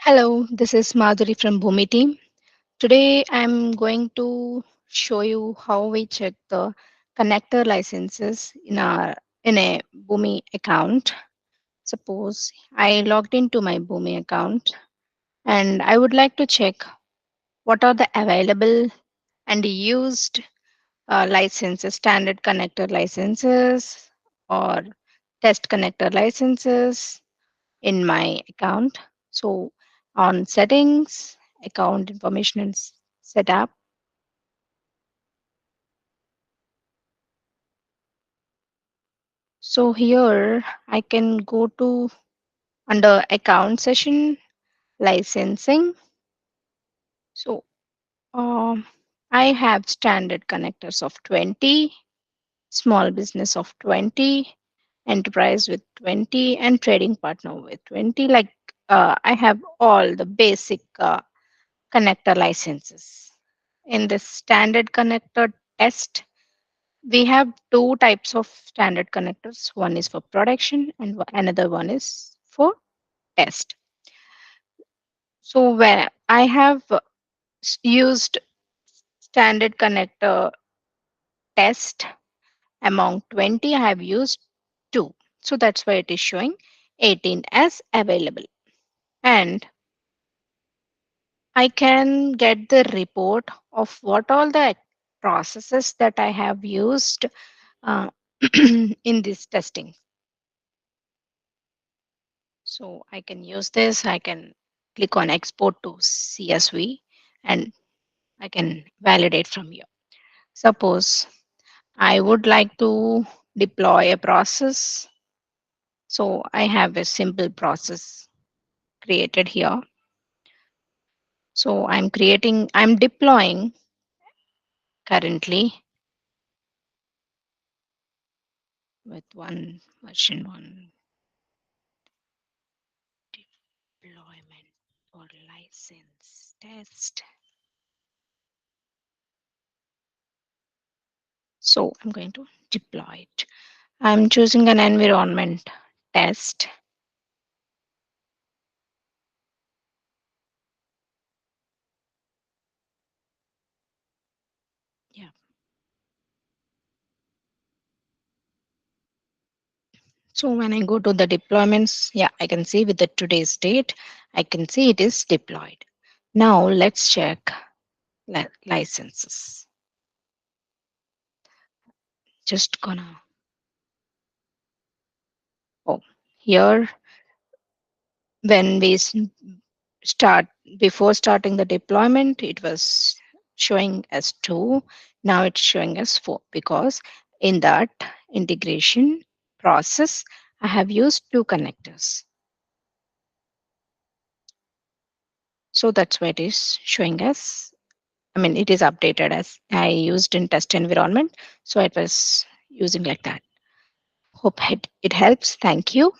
Hello, this is Madhuri from Bhumi team. Today I'm going to show you how we check the connector licenses in a Bhumi account. Suppose I logged into my Bhumi account and I would like to check what are the available and used licenses, standard connector licenses or test connector licenses in my account. So on settings, account information and setup. So here I can go to under account session, licensing. So um, I have standard connectors of 20, small business of 20, enterprise with 20, and trading partner with 20. I have all the basic connector licenses. In the standard connector test, we have two types of standard connectors. One is for production and another one is for test. So where I have used standard connector test among 20, I have used two. So that's why it is showing 18 as available. And I can get the report of what all the processes that I have used uh, in this testing. So I can use this. I can click on export to CSV and I can validate from here. Suppose I would like to deploy a process. So I have a simple process created here. So I'm deploying currently with one version one deployment for license test. So I'm going to deploy it. I'm choosing an environment test. Yeah. So when I go to the deployments, yeah, I can see with the today's date, I can see it is deployed. Now let's check licenses. Just gonna, oh, here when we start, before starting the deployment, it was showing as 2. Now it's showing as 4 because in that integration process, I have used 2 connectors. So that's why it is showing as, I mean, it is updated as I used in test environment. So it was using like that. Hope it helps. Thank you.